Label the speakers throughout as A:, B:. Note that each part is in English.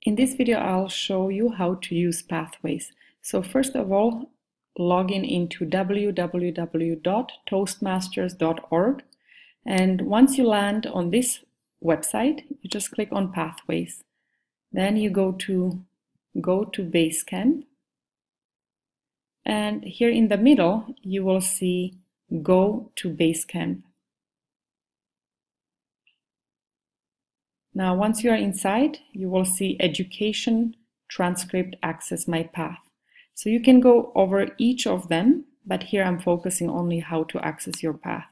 A: In this video, I'll show you how to use Pathways. So first of all, log in into www.toastmasters.org. And once you land on this website, you just click on Pathways. Then you go to Basecamp. And here in the middle, you will see Go to Basecamp. Now, once you are inside, you will see Education, Transcript, Access My Path. So you can go over each of them, but here I'm focusing only how to access your path.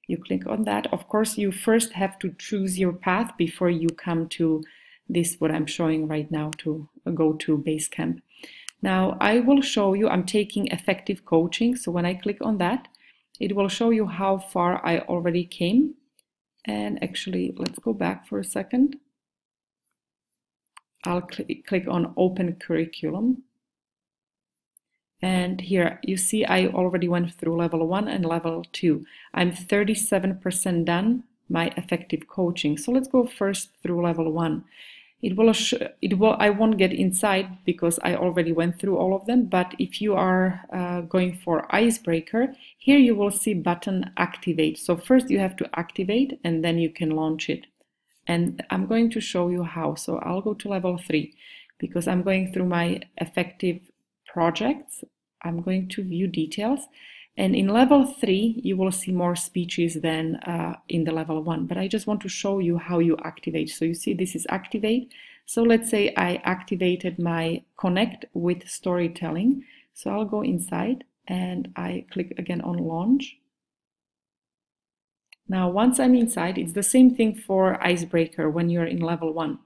A: You click on that. Of course, you first have to choose your path before you come to this, what I'm showing right now, to go to Basecamp. Now, I will show you, I'm taking effective coaching. So when I click on that, it will show you how far I already came. And actually, let's go back for a second. I'll click on Open Curriculum. And here you see I already went through level 1 and level 2. I'm 37% done my effective coaching. So let's go first through level 1. I won't get inside because I already went through all of them, but if you are going for Icebreaker, here you will see button Activate. So first you have to activate and then you can launch it. And I'm going to show you how. So I'll go to level 3 because I'm going through my effective projects. I'm going to view details. And in level 3, you will see more speeches than in the level 1. But I just want to show you how you activate. So you see this is activate. So let's say I activated my connect with storytelling. So I'll go inside and I click again on launch. Now, once I'm inside, it's the same thing for Icebreaker when you're in level 1.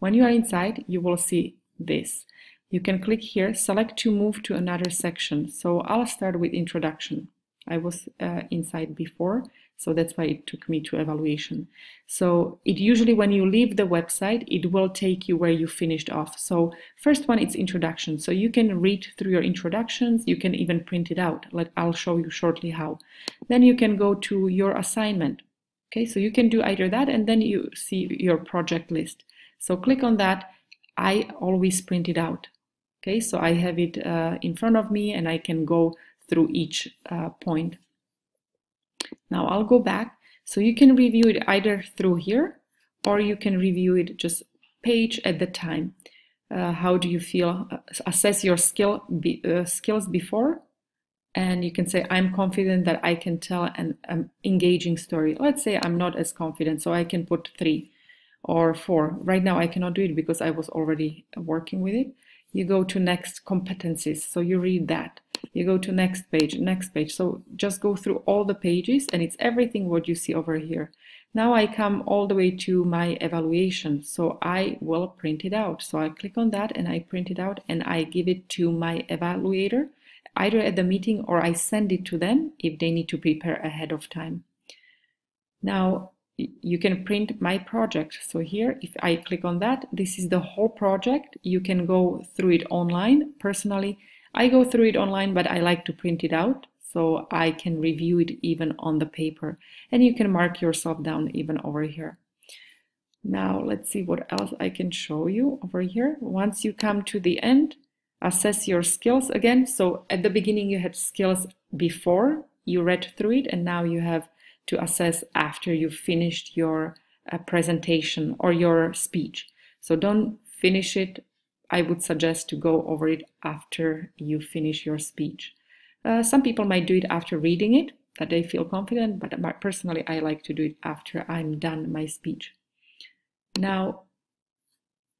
A: When you are inside, you will see this. You can click here, select to move to another section. So I'll start with introduction. I was inside before, so that's why it took me to evaluation. So it usually, when you leave the website, it will take you where you finished off. So first one, it's introduction. So you can read through your introductions. You can even print it out. I'll show you shortly how. Then you can go to your assignment. Okay, so you can do either that, and then you see your project list. So click on that. I always print it out. Okay, so I have it in front of me and I can go through each point. Now I'll go back. So you can review it either through here or you can review it just page at the time. How do you feel? Assess your skills before. And you can say, I'm confident that I can tell an engaging story. Let's say I'm not as confident, so I can put 3 or 4. Right now I cannot do it because I was already working with it. You go to next competencies, so you read that. You go to next page. So just go through all the pages and it's everything what you see over here. Now I come all the way to my evaluation, so I will print it out. So I click on that and I print it out and I give it to my evaluator, either at the meeting or I send it to them if they need to prepare ahead of time. Now, you can print my project. So here, if I click on that, this is the whole project. You can go through it online. Personally, I go through it online, but I like to print it out so I can review it even on the paper. And you can mark yourself down even over here. Now, let's see what else I can show you over here. Once you come to the end, assess your skills again. So at the beginning, you had skills before you read through it, and now you have to assess after you finished your presentation or your speech. So don't finish it. I would suggest to go over it after you finish your speech. Some people might do it after reading it, that they feel confident, but personally, I like to do it after I'm done my speech. Now,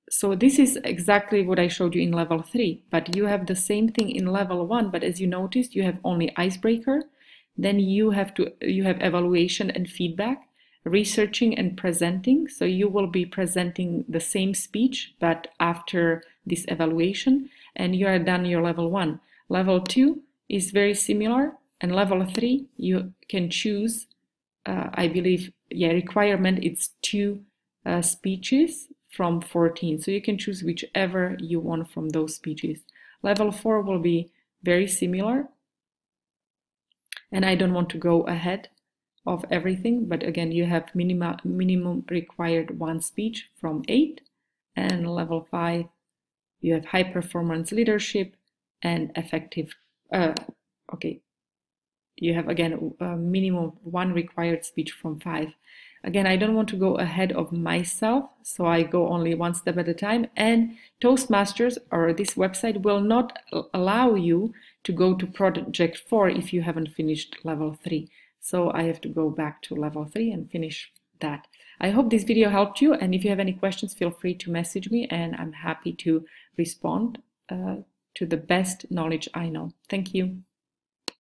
A: so this is exactly what I showed you in level 3, but you have the same thing in level 1, but as you noticed, you have only Icebreaker. Then you have evaluation and feedback, researching and presenting. So you will be presenting the same speech, but after this evaluation, and you are done your level 1. Level 2 is very similar, and level 3, you can choose, I believe, requirement, it's 2 speeches from 14. So you can choose whichever you want from those speeches. Level 4 will be very similar. And I don't want to go ahead of everything, but again, you have minimum required 1 speech from 8. And level 5, you have high performance leadership and effective, okay, you have again a minimum 1 required speech from 5. Again, I don't want to go ahead of myself, so I go only one step at a time. And Toastmasters, or this website, will not allow you to go to project 4 if you haven't finished level 3. So I have to go back to level 3 and finish that. I hope this video helped you, and if you have any questions, feel free to message me, and I'm happy to respond to the best knowledge I know. Thank you.